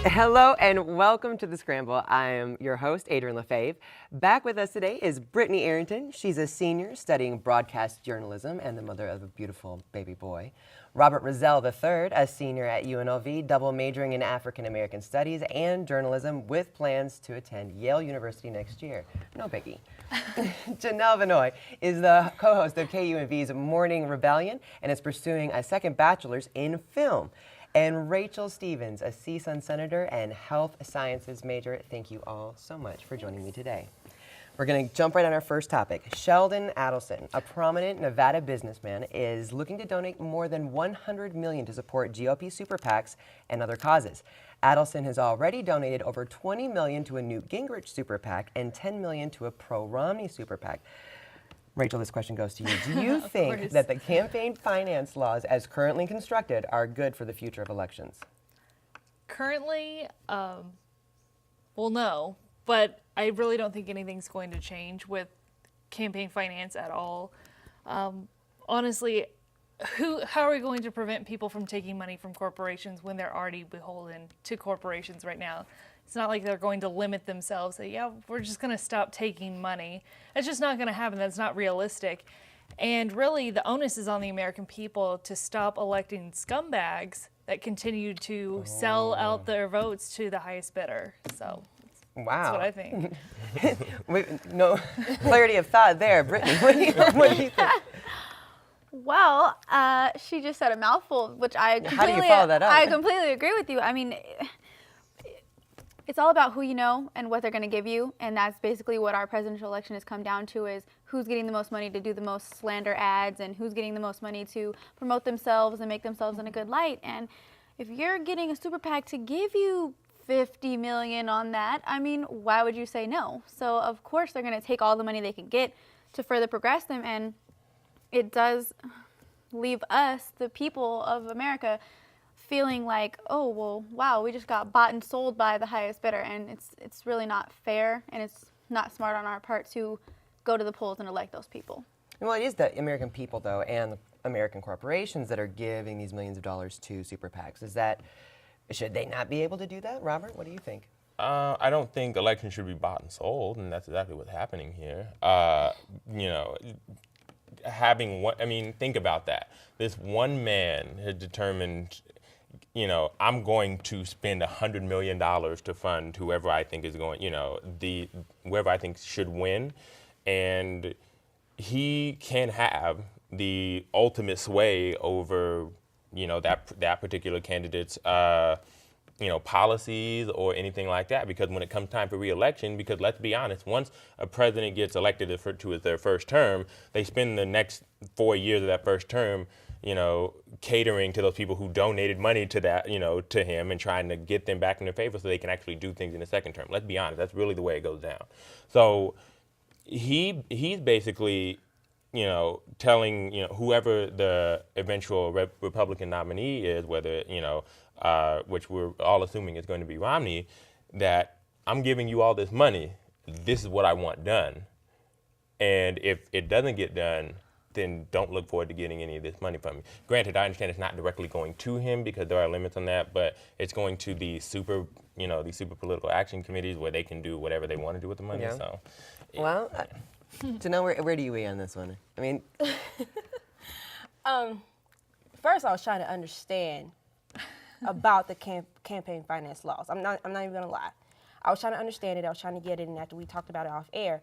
Hello and welcome to the Scramble. I am your host, Adrienne Lefebvre. Back with us today is Brittany Arrington. She's a senior studying broadcast journalism and the mother of a beautiful baby boy. Robert Rizal III, a senior at UNLV, double majoring in African American Studies and journalism with plans to attend Yale University next year. No biggie. Janelle Vinoy is the co-host of KUNV's Morning Rebellion and is pursuing a second bachelor's in film. And Rachel Stevens, a CSUN senator and health sciences major. Thank you all so much for joining me today. We're going to jump right on our first topic. Sheldon Adelson, a prominent Nevada businessman, is looking to donate more than $100 million to support GOP super PACs and other causes. Adelson has already donated over $20 million to a Newt Gingrich super PAC and $10 million to a pro-Romney super PAC. Rachel, this question goes to you. Do you think that the campaign finance laws as currently constructed are good for the future of elections? Currently, well, no, but I really don't think anything's going to change with campaign finance at all. Honestly, how are we going to prevent people from taking money from corporations when they're already beholden to corporations right now? It's not like they're going to limit themselves, say, yeah, we're just going to stop taking money. It's just not going to happen. That's not realistic. And really, the onus is on the American people to stop electing scumbags that continue to sell out their votes to the highest bidder. So that's what I think. Wait, no clarity of thought there. Brittany, what do you think? Well, she just said a mouthful, which How do you follow that up? I completely agree with you. I mean, it's all about who you know and what they're going to give you, and that's basically what our presidential election has come down to, is who's getting the most money to do the most slander ads and who's getting the most money to promote themselves and make themselves in a good light. And if you're getting a super PAC to give you $50 million on that, I mean, why would you say no? So of course they're going to take all the money they can get to further progress them, and it does leave us, the people of America, feeling like, oh, well, wow, we just got bought and sold by the highest bidder, and it's really not fair, and it's not smart on our part to go to the polls and elect those people. Well, it is the American people, though, and American corporations that are giving these millions of dollars to super PACs. Should they not be able to do that? Robert, what do you think? I don't think elections should be bought and sold, and that's exactly what's happening here. Think about that. This one man had determined, I'm going to spend $100 million to fund whoever I think is going, whoever I think should win. And he can have the ultimate sway over, that particular candidate's, policies or anything like that. Because when it comes time for re-election, because let's be honest, once a president gets elected to their first term, they spend the next 4 years of that first term catering to those people who donated money to that, to him, and trying to get them back in their favor so they can actually do things in the second term. Let's be honest, that's really the way it goes down. So he's basically, telling, whoever the eventual Republican nominee is, whether, which we're all assuming is going to be Romney, that I'm giving you all this money, this is what I want done. And if it doesn't get done, then don't look forward to getting any of this money from me. Granted, I understand it's not directly going to him because there are limits on that, but it's going to the super political action committees where they can do whatever they want to do with the money. Yeah. So, Well, Janelle, where do you weigh on this one? I mean, first I was trying to understand about the campaign finance laws. I'm not even gonna lie. I was trying to understand it. I was trying to get it, and after we talked about it off air,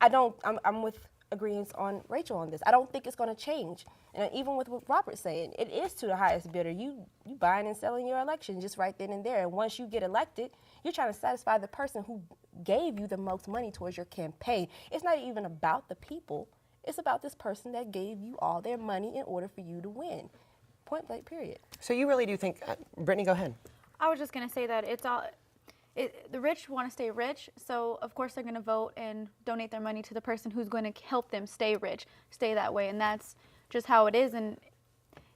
I'm with agreements on Rachel on this. I don't think it's going to change. And even with what Robert's saying, it is to the highest bidder. You buying and selling your election just right then and there. And once you get elected, you're trying to satisfy the person who gave you the most money towards your campaign. It's not even about the people. It's about this person that gave you all their money in order for you to win. Point blank, period. so you really do think, Brittany, go ahead. I was just going to say that the rich want to stay rich, so of course they're going to vote and donate their money to the person who's going to help them stay rich, stay that way, and that's just how it is. And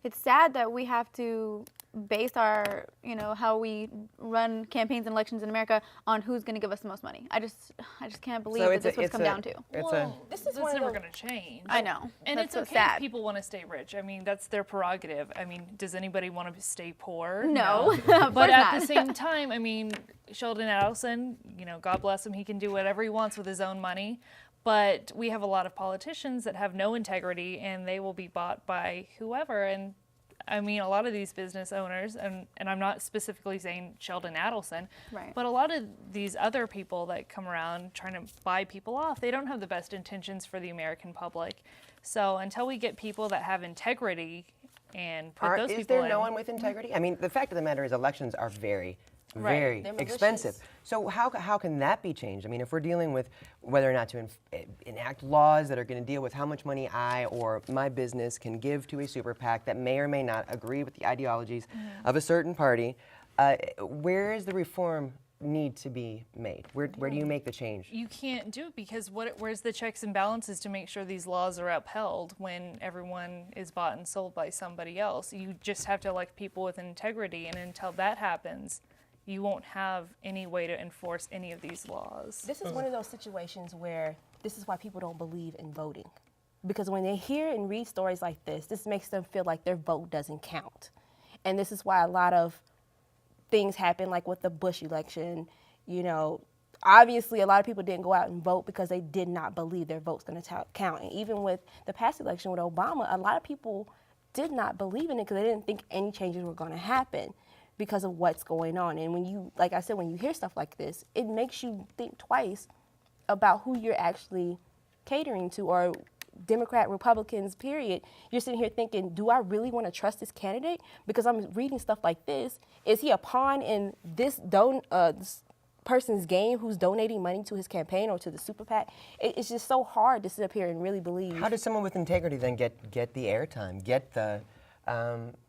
it's sad that we have to based our, how we run campaigns and elections in America on who's going to give us the most money. I just can't believe that this would come down to. This is That's never going to change. I know. And That's it's so okay sad. if people want to stay rich. I mean, that's their prerogative. I mean, does anybody want to stay poor? No, of But course at not. the same time, I mean, Sheldon Adelson, God bless him, he can do whatever he wants with his own money. But we have a lot of politicians that have no integrity, and they will be bought by whoever. And I mean, a lot of these business owners, and I'm not specifically saying Sheldon Adelson, Right. but a lot of these other people that come around trying to buy people off, they don't have the best intentions for the American public. So until we get people that have integrity and put those people in. Is there no one with integrity? I mean, the fact of the matter is elections are very Right. They're expensive. malicious. So how can that be changed? I mean, if we're dealing with whether or not to enact laws that are going to deal with how much money I or my business can give to a super PAC that may or may not agree with the ideologies of a certain party, where is the reform need to be made? Where do you make the change? You can't do it because where's the checks and balances to make sure these laws are upheld when everyone is bought and sold by somebody else? You just have to elect people with integrity, and until that happens, you won't have any way to enforce any of these laws. This is one of those situations where this is why people don't believe in voting. Because when they hear and read stories like this makes them feel like their vote doesn't count. And this is why a lot of things happen, like with the Bush election. Obviously a lot of people didn't go out and vote because they did not believe their vote's going to count. And even with the past election with Obama, a lot of people did not believe in it because they didn't think any changes were going to happen because of what's going on. And when you, like I said, when you hear stuff like this, it makes you think twice about who you're actually catering to, or Democrat, Republicans, period. You're sitting here thinking, do I really want to trust this candidate? Because I'm reading stuff like this. Is he a pawn in this person's game who's donating money to his campaign or to the super PAC? It's just so hard to sit up here and really believe. How does someone with integrity then get the airtime, get the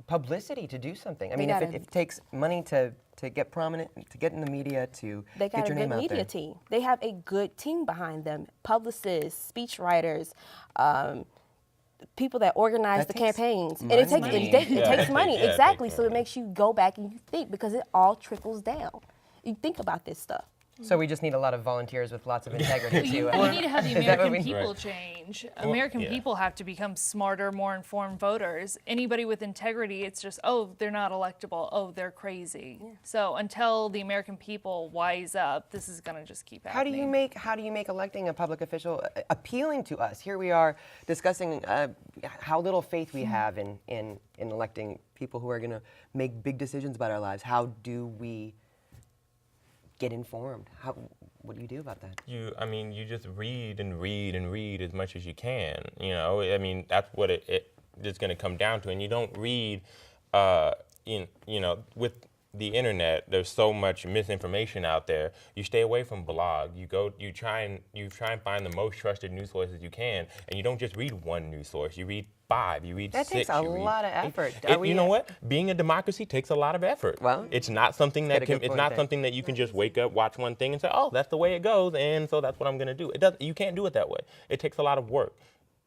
publicity to do something? I mean, if it takes money to get prominent, to get in the media, to they got get your a name good out media there. team. They have a good team behind them: publicists, speechwriters, people that organize the campaigns. And it takes money. it takes money, Yeah, it exactly. takes So it money. makes you go back and you think, because it all trickles down. You think about this stuff. So we just need a lot of volunteers with lots of integrity You to. need to have the Is that what American we- people Right. change. Well, American yeah. people have to become smarter, more informed voters. Anybody with integrity, it's just, oh, they're not electable. Oh, they're crazy. So until the American people wise up, this is going to just keep How do happening. you make electing a public official appealing to us? Here we are discussing how little faith we have in electing people who are going to make big decisions about our lives. How do we get informed? What do you do about that? You just read and read and read as much as you can. I mean, that's what it's going to come down to. And you don't read, with the internet, there's so much misinformation out there. You stay away from blog. You try and find the most trusted news sources you can, and you don't just read one news source. You read 5. You read 6. That takes a you read lot of 8. effort. You know what? Being a democracy takes a lot of effort. Well, it's not something that got a good it's point not there. something that you can just wake up, watch one thing, and say, "Oh, that's the way it goes," and so that's what I'm going to do. It does. You can't do it that way. It takes a lot of work.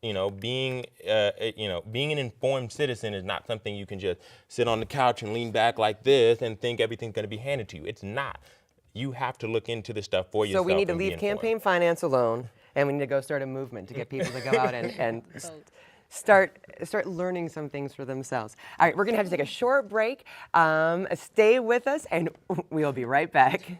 Being an informed citizen is not something you can just sit on the couch and lean back like this and think everything's going to be handed to you. It's not. You have to look into this stuff for yourself. So we need to and be leave informed. campaign finance alone, and we need to go start a movement to get people to go out and start learning some things for themselves. All right, we're going to have to take a short break. Stay with us, and we'll be right back.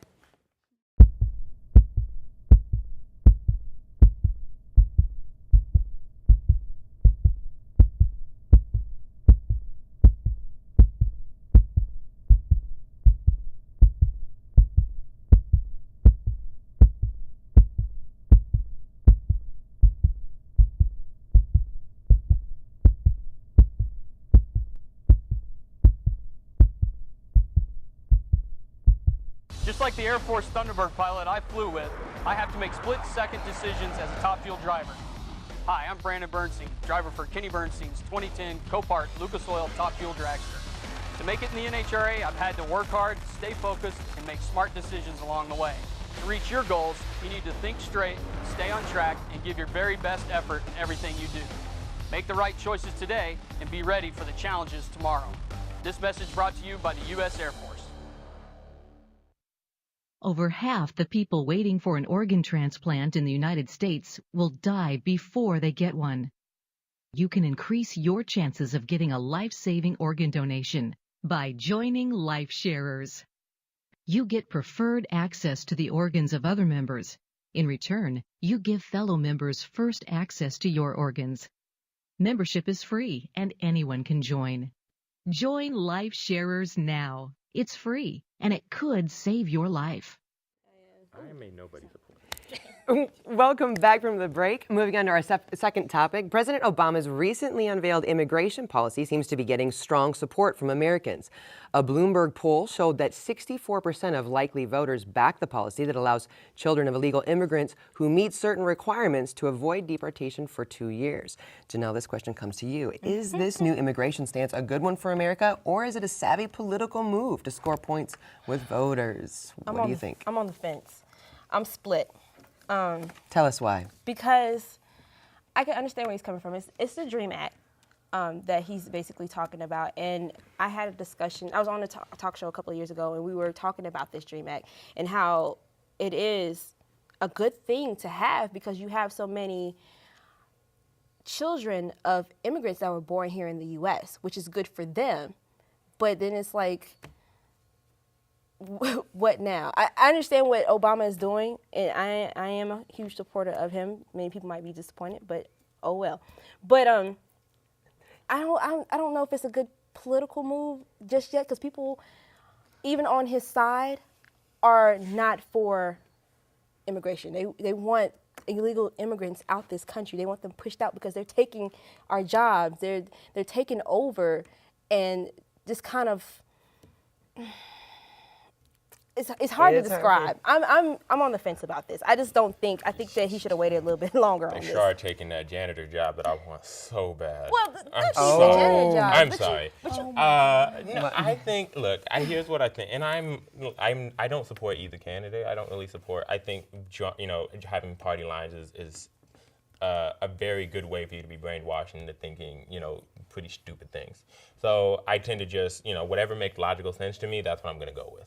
Just like the Air Force Thunderbird pilot I flew with, I have to make split-second decisions as a top fuel driver. Hi, I'm Brandon Bernstein, driver for Kenny Bernstein's 2010 Copart Lucas Oil Top Fuel Dragster. To make it in the NHRA, I've had to work hard, stay focused, and make smart decisions along the way. To reach your goals, you need to think straight, stay on track, and give your very best effort in everything you do. Make the right choices today and be ready for the challenges tomorrow. This message brought to you by the U.S. Air Force. Over half the people waiting for an organ transplant in the United States will die before they get one. You can increase your chances of getting a life-saving organ donation by joining Life Sharers. You get preferred access to the organs of other members. In return, you give fellow members first access to your organs. Membership is free and anyone can join. Join Life Sharers now. It's free and it could save your life. I am a nobody supporter. Welcome back from the break. Moving on to our second topic, President Obama's recently unveiled immigration policy seems to be getting strong support from Americans. A Bloomberg poll showed that 64% of likely voters back the policy that allows children of illegal immigrants who meet certain requirements to avoid deportation for 2 years. Janelle, this question comes to you. Is this new immigration stance a good one for America, or is it a savvy political move to score points with voters? What do you think? I'm on the fence. I'm split. Tell us why. Because I can understand where he's coming from. It's the DREAM Act that he's basically talking about. And I had a discussion. I was on a talk show a couple of years ago, and we were talking about this DREAM Act and how it is a good thing to have because you have so many children of immigrants that were born here in the U.S., which is good for them. But then it's like, what now? I understand what Obama is doing, and I am a huge supporter of him. Many people might be disappointed, but oh well. But I don't know if it's a good political move just yet, because people, even on his side, are not for immigration. They want illegal immigrants out this country. They want them pushed out because they're taking our jobs. They're taking over, and just kind of. It's hard to describe. I'm on the fence about this. I just don't think. I think that he should have waited a little bit longer on They this. sure are taking that janitor job that I want so bad. Well, I'm sorry. sorry. Janitor job, I'm but sorry. No, I think. Look, here's what I think, and I don't support either candidate. I don't really support. I think having party lines is a very good way for you to be brainwashed into thinking pretty stupid things. So I tend to just whatever makes logical sense to me, that's what I'm going to go with.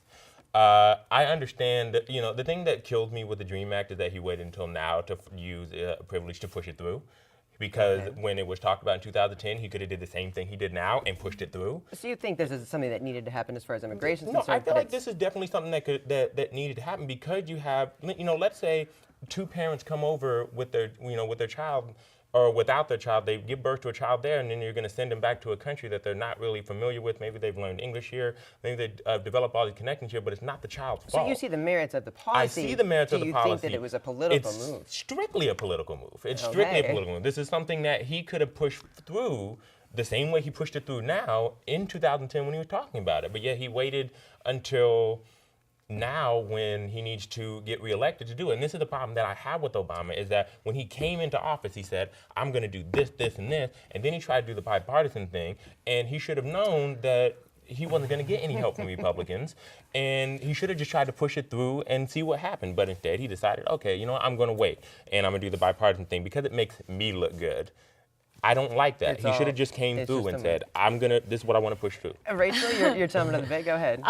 I understand that, the thing that kills me with the DREAM Act is that he waited until now to use a privilege to push it through. Because when it was talked about in 2010, he could have did the same thing he did now and pushed it through. So you think this is something that needed to happen as far as immigration is No, concerned? I feel like this is definitely something that needed to happen because you have, let's say two parents come over with their child or without their child, they give birth to a child there, and then you're going to send them back to a country that they're not really familiar with. Maybe they've learned English here. Maybe they develop all these connections here, but it's not the child's fault. So you see the merits of the policy. I see the merits of the policy. Do you think that it was a political move? It's strictly a political move. It's strictly a political move. This is something that he could have pushed through the same way he pushed it through now in 2010 when he was talking about it. But yet he waited until now when he needs to get reelected to do it. And this is the problem that I have with Obama is that when he came into office, he said, I'm going to do this, this, and this. And then he tried to do the bipartisan thing. And he should have known that he wasn't going to get any help from Republicans. And he should have just tried to push it through and see what happened. But instead, he decided, okay, I'm going to wait. And I'm going to do the bipartisan thing because it makes me look good. I don't like that. He should have just came through and said, this is what I want to push through. Rachel, you're jumping on the bit. Go ahead.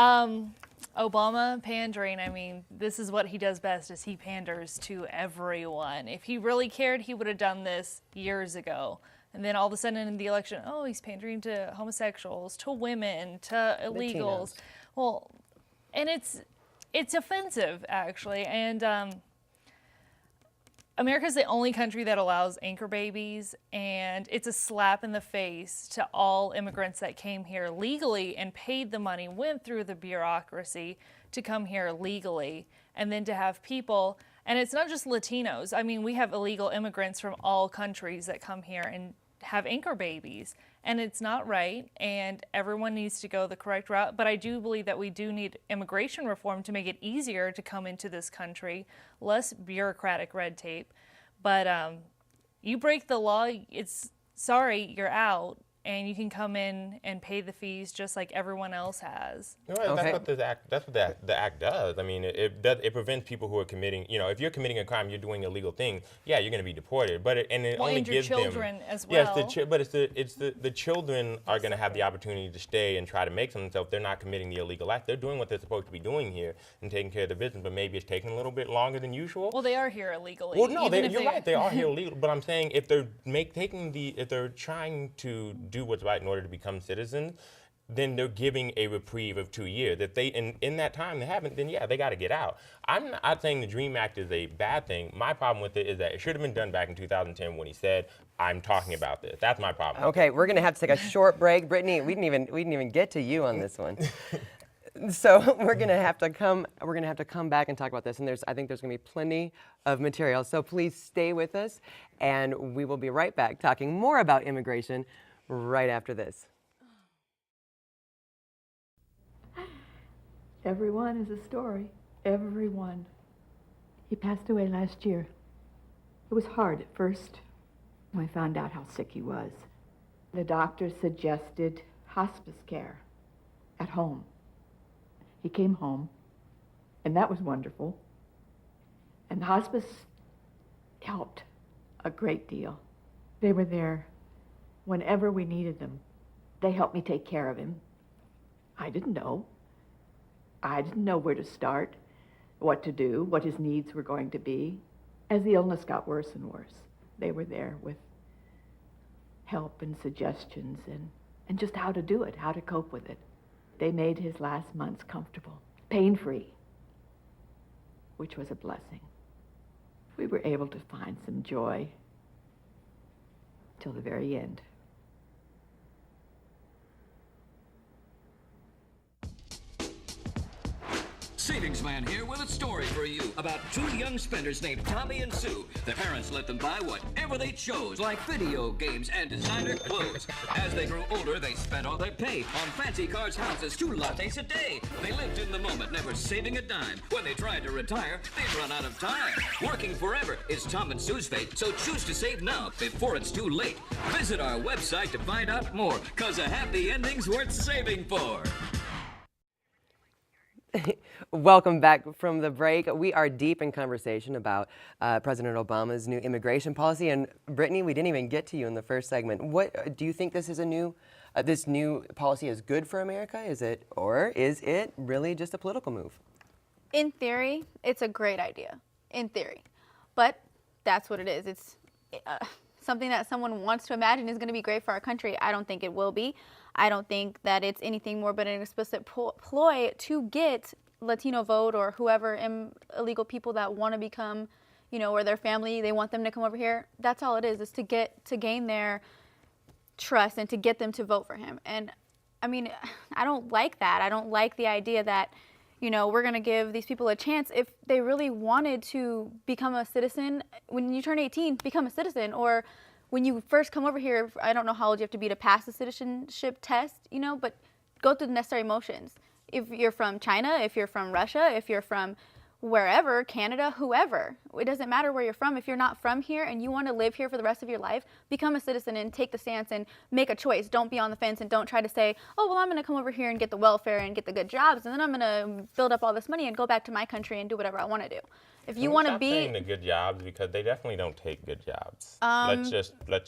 Obama pandering, this is what he does best, is he panders to everyone. If he really cared, he would have done this years ago. And then all of a sudden in the election, he's pandering to homosexuals, to women, to illegals. Well, and it's offensive, actually. And America's the only country that allows anchor babies, and it's a slap in the face to all immigrants that came here legally and paid the money, went through the bureaucracy to come here legally, and then to have people, and it's not just Latinos. We have illegal immigrants from all countries that come here and have anchor babies, and it's not right, and everyone needs to go the correct route. But I do believe that we do need immigration reform to make it easier to come into this country, less bureaucratic red tape. But you break the law, you're out. and you can come in and pay the fees just like everyone else has. No, that's what the act does. I mean, it prevents people who are committing. You know, if you're committing a crime, you're doing illegal things. Yeah, you're going to be deported. But it only and your gives children them. as well. Yes, but the children are going to have the opportunity to stay and try to make something. So if they're not committing the illegal act, they're doing what they're supposed to be doing here and taking care of the business. But maybe it's taking a little bit longer than usual. Well, they are here illegally. Well, no, you're right. They are here illegal. But I'm saying if they're trying to do what's right in order to become citizens, then they're giving a reprieve of 2 years. If they in that time they haven't, then yeah, they got to get out. I'm not saying the DREAM Act is a bad thing. My problem with it is that it should have been done back in 2010 when he said, "I'm talking about this." That's my problem. Okay, we're gonna have to take a short break. Brittany, we didn't even get to you on this one. So we're gonna have to come back and talk about this, and I think there's gonna be plenty of material. So please stay with us, and we will be right back talking more about immigration right after this. Everyone is a story. Everyone. He passed away last year. It was hard at first when I found out how sick he was. The doctor suggested hospice care at home. He came home, and that was wonderful. And the hospice helped a great deal. They were there whenever we needed them. They helped me take care of him. I didn't know. I didn't know where to start, what to do, what his needs were going to be. As the illness got worse and worse, they were there with help and suggestions and just how to do it, how to cope with it. They made his last months comfortable, pain-free, which was a blessing. We were able to find some joy till the very end. Savings Man here with a story for you about two young spenders named Tommy and Sue. Their parents let them buy whatever they chose, like video games and designer clothes. As they grew older, they spent all their pay on fancy cars, houses, 2 lattes a day. They lived in the moment, never saving a dime. When they tried to retire, they'd run out of time. Working forever is Tom and Sue's fate, so choose to save now before it's too late. Visit our website to find out more, 'cause a happy ending's worth saving for. Welcome back from the break. We are deep in conversation about President Obama's new immigration policy. And Brittany, we didn't even get to you in the first segment. What do you think this is this new policy is good for America? Is it really just a political move? In theory, it's a great idea. In theory, but that's what it is. It's something that someone wants to imagine is going to be great for our country. I don't think it will be. I don't think that it's anything more but an explicit ploy to get Latino vote or whoever illegal people that want to become, or their family, they want them to come over here. That's all it is to gain their trust and to get them to vote for him. And I mean, I don't like that. I don't like the idea that, we're going to give these people a chance if they really wanted to become a citizen. When you turn 18, become a citizen. Or when you first come over here, I don't know how old you have to be to pass the citizenship test, but go through the necessary motions. If you're from China, if you're from Russia, if you're from wherever, Canada, whoever, it doesn't matter where you're from. If you're not from here and you want to live here for the rest of your life, become a citizen and take the stance and make a choice. Don't be on the fence and don't try to say, oh, well, I'm going to come over here and get the welfare and get the good jobs, and then I'm going to build up all this money and go back to my country and do whatever I want to do. If you want to be saying the good jobs, because they definitely don't take good jobs. Let's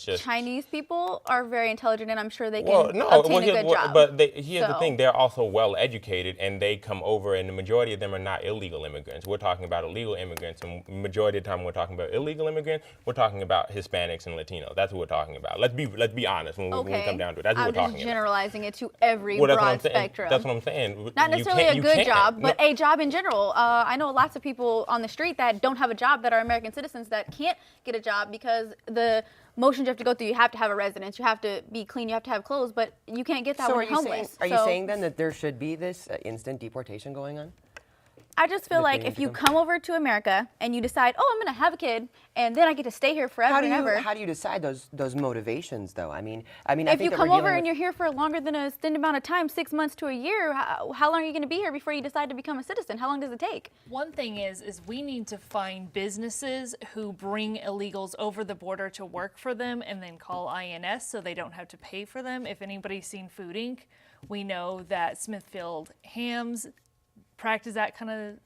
just. Chinese people are very intelligent, and I'm sure they can obtain a good job. But here's the thing: they're also well educated, and they come over, and the majority of them are not illegal immigrants. We're talking about illegal immigrants, and majority of the time we're talking about illegal immigrants. We're talking about Hispanics and Latinos. That's what we're talking about. Let's be honest when we come down to it. That's what we're talking about. I'm just generalizing it to every broad spectrum. That's what I'm saying. Not necessarily a good job, but a job in general. I know lots of people on the street that don't have a job that are American citizens that can't get a job because the motions you have to go through, you have to have a residence, you have to be clean, you have to have clothes, but you can't get that when you're homeless. Are you saying then that there should be this instant deportation going on? I just feel that like they need if to you come? come over to America and you decide, oh, I'm going to have a kid, and then I get to stay here forever How do and you ever. how do you decide those motivations though? I mean, I If think you that come we're over dealing and with, you're here for longer than a extended amount of time, 6 months to a year, how long are you going to be here before you decide to become a citizen? How long does it take? One thing is we need to find businesses who bring illegals over the border to work for them and then call INS so they don't have to pay for them. If anybody's seen Food Inc., we know that Smithfield Hams practice that kind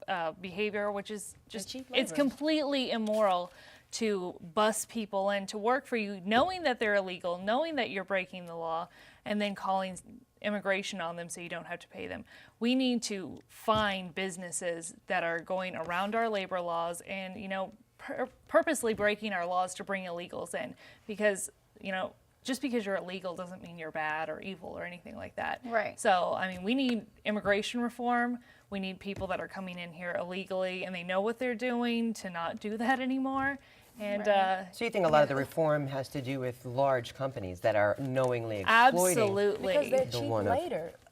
of behavior, which is just, cheap it's labor. completely immoral to bus people in to work for you, knowing that they're illegal, knowing that you're breaking the law, and then calling immigration on them so you don't have to pay them. We need to find businesses that are going around our labor laws and, you know, purposely breaking our laws to bring illegals in, because, you know, just because you're illegal doesn't mean you're bad or evil or anything like that. Right. So, I mean, we need immigration reform. We need people that are coming in here illegally and they know what they're doing to not do that anymore. And so you think a lot of the reform has to do with large companies that are knowingly exploiting? absolutely. Because they're The cheap one of-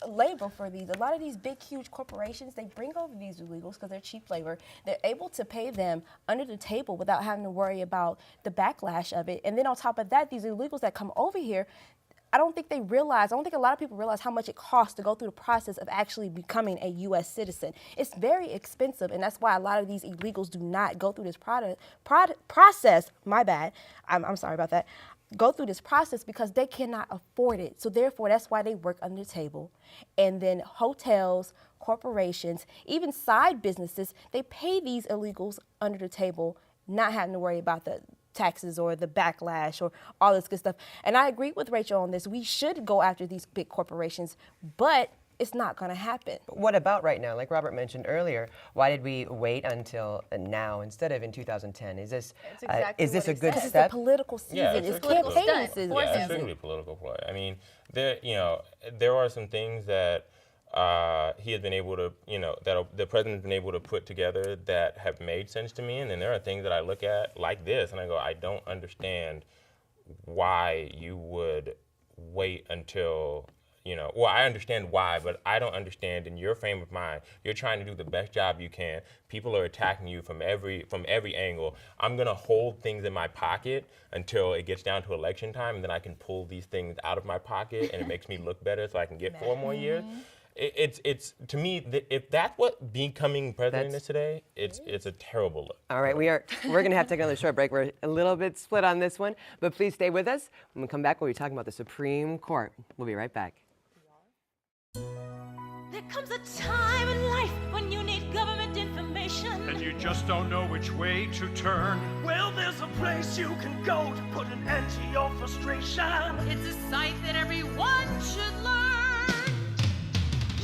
labor for these. A lot of these big, huge corporations, they bring over these illegals because they're cheap labor. They're able to pay them under the table without having to worry about the backlash of it. And then on top of that, these illegals that come over here, I don't think a lot of people realize how much it costs to go through the process of actually becoming a U.S. citizen. It's very expensive, and that's why a lot of these illegals do not go through this process. My bad. I'm sorry about that. Go through this process because they cannot afford it. So therefore, that's why they work under the table. And then hotels, corporations, even side businesses, they pay these illegals under the table, not having to worry about the taxes or the backlash or all this good stuff. And I agree with Rachel on this. We should go after these big corporations, but it's not going to happen. What about right now? Like Robert mentioned earlier, why did we wait until now instead of in 2010? Is this exactly is this what a he good said. It's step? the political season. Yeah, it's it's a campaign stunt. season. Force Yeah, him. it's strictly political ploy. I mean, there, you know, there are some things that he has been able to, you know, that the president's been able to put together that have made sense to me, and then there are things that I look at like this, and I go, I don't understand why you would wait until, you know, well, I understand why, but I don't understand in your frame of mind. You're trying to do the best job you can. People are attacking you from every angle. I'm gonna hold things in my pocket until it gets down to election time, and then I can pull these things out of my pocket, and it makes me look better, so I can get 4 more years. It's to me, if that's what becoming president is today, it's a terrible look. All right, we're going to have to take another short break. We're a little bit split on this one, but please stay with us. When we come back, we'll be talking about the Supreme Court. We'll be right back. There comes a time in life when you need government information. And you just don't know which way to turn. Well, there's a place you can go to put an end to your frustration. It's a site that everyone should learn.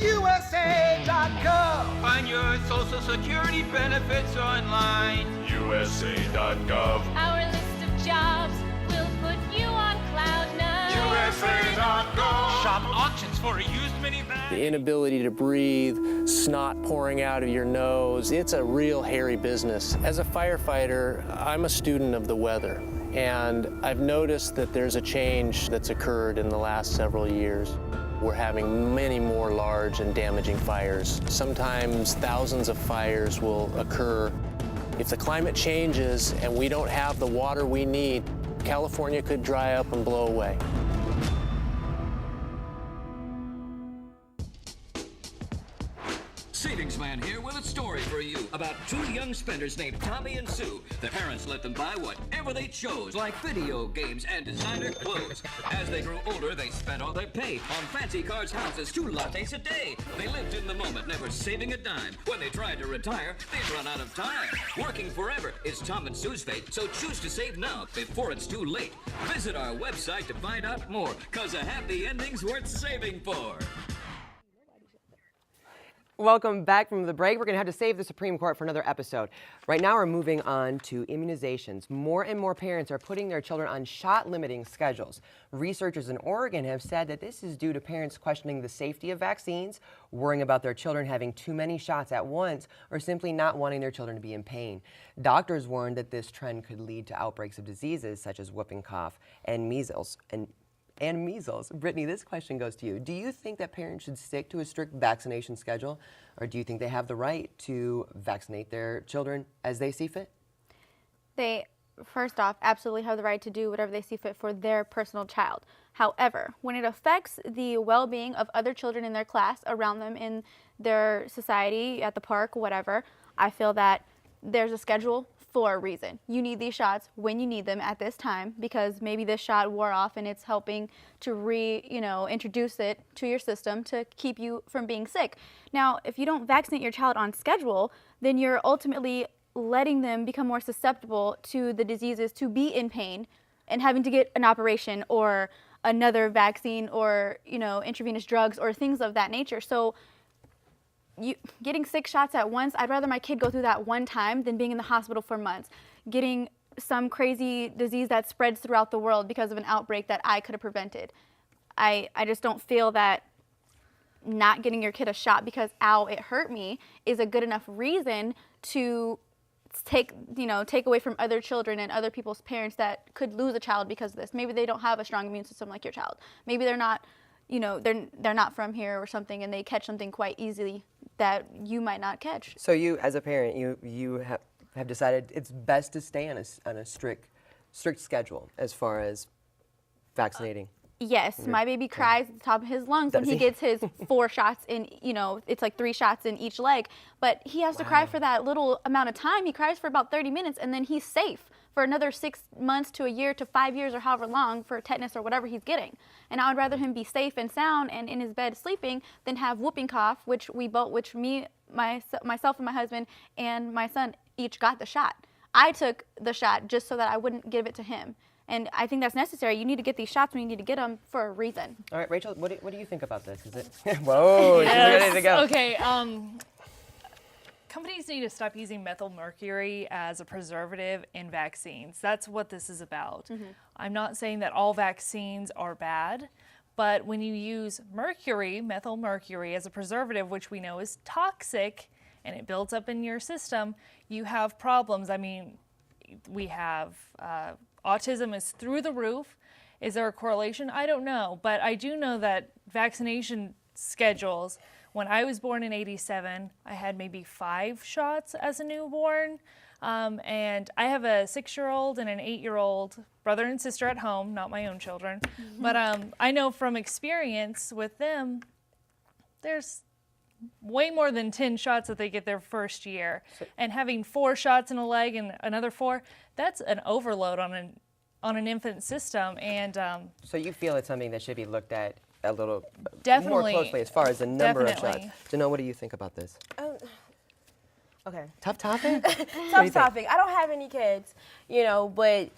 USA.gov. Find your social security benefits online. USA.gov. Our list of jobs will put you on cloud nine. USA.gov. Shop auctions for a used minivan. The inability to breathe, snot pouring out of your nose, it's a real hairy business. As a firefighter, I'm a student of the weather, and I've noticed that there's a change that's occurred in the last several years. We're having many more large and damaging fires. Sometimes thousands of fires will occur. If the climate changes and we don't have the water we need, California could dry up and blow away. Savings Man here with a story for you about 2 young spenders named Tommy and Sue. Their parents let them buy whatever they chose, like video games and designer clothes. As they grew older, they spent all their pay on fancy cars, houses, 2 lattes a day. They lived in the moment, never saving a dime. When they tried to retire, they'd run out of time. Working forever is Tom and Sue's fate, so choose to save now before it's too late. Visit our website to find out more, 'cause a happy ending's worth saving for. Welcome back from the break. We're going to have to save the Supreme Court for another episode. Right now, we're moving on to immunizations. More and more parents are putting their children on shot-limiting schedules. Researchers in Oregon have said that this is due to parents questioning the safety of vaccines, worrying about their children having too many shots at once, or simply not wanting their children to be in pain. Doctors warned that this trend could lead to outbreaks of diseases such as whooping cough and measles. And and measles. Brittany, this question goes to you. Do you think that parents should stick to a strict vaccination schedule, or do you think they have the right to vaccinate their children as they see fit? They, first off, absolutely have the right to do whatever they see fit for their personal child. However, when it affects the well-being of other children in their class, around them, in their society, at the park, whatever, I feel that there's a schedule for a reason. You need these shots when you need them at this time, because maybe this shot wore off and it's helping to introduce it to your system to keep you from being sick. Now, if you don't vaccinate your child on schedule, then you're ultimately letting them become more susceptible to the diseases, to be in pain and having to get an operation or another vaccine or, intravenous drugs or things of that nature. So getting 6 shots at once, I'd rather my kid go through that one time than being in the hospital for months, getting some crazy disease that spreads throughout the world because of an outbreak that I could have prevented. I just don't feel that not getting your kid a shot because, ow, it hurt me, is a good enough reason to take away from other children and other people's parents that could lose a child because of this. Maybe they don't have a strong immune system like your child. Maybe they're not, they're not from here or something, and they catch something quite easily that you might not catch. So you, as a parent, you have decided it's best to stay on a strict schedule as far as vaccinating. Yes, my baby cries at the top of his lungs when he gets his 4 shots in, it's like 3 shots in each leg. But he has to cry for that little amount of time. He cries for about 30 minutes, and then he's safe for another 6 months to a year to 5 years or however long for tetanus or whatever he's getting. And I would rather him be safe and sound and in his bed sleeping than have whooping cough, which myself and my husband and my son each got the shot. I took the shot just so that I wouldn't give it to him. And I think that's necessary. You need to get these shots when you need to get them for a reason. All right, Rachel, what do you think about this? Is it? Whoa, she's ready to go. Okay. Companies need to stop using methyl mercury as a preservative in vaccines. That's what this is about. Mm-hmm. I'm not saying that all vaccines are bad, but when you use methyl mercury as a preservative, which we know is toxic, and it builds up in your system, you have problems. I mean, we have autism is through the roof. Is there a correlation? I don't know, but I do know that vaccination schedules, when I was born in '87, I had maybe 5 shots as a newborn, and I have a 6-year-old and an 8-year-old brother and sister at home, not my own children, but I know from experience with them, there's way more than 10 shots that they get their first year. And having 4 shots in a leg and another 4, that's an overload on an infant system. And so you feel it's something that should be looked at a little definitely, more closely as far as the number of shots. Janelle, what do you think about this? Okay. Tough topic? Tough topic. I don't have any kids, but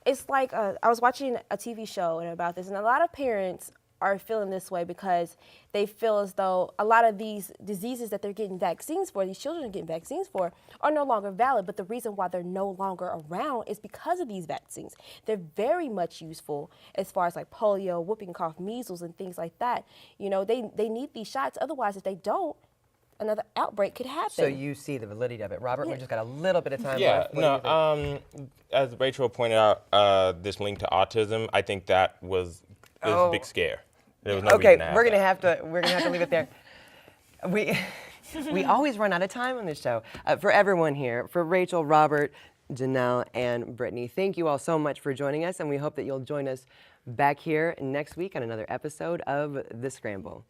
it's like I was watching a TV show about this, and a lot of parents are feeling this way because they feel as though a lot of these diseases that they're getting vaccines for, these children are getting vaccines for, are no longer valid. But the reason why they're no longer around is because of these vaccines. They're very much useful as far as like polio, whooping cough, measles, and things like that. They need these shots. Otherwise, if they don't, another outbreak could happen. So you see the validity of it. Robert, we just got a little bit of time left. As Rachel pointed out, this link to autism, I think that was a big scare. There was no reason to have we're gonna have to leave it there. We always run out of time on this show. For everyone here, for Rachel, Robert, Janelle, and Brittany, thank you all so much for joining us, and we hope that you'll join us back here next week on another episode of The Scramble.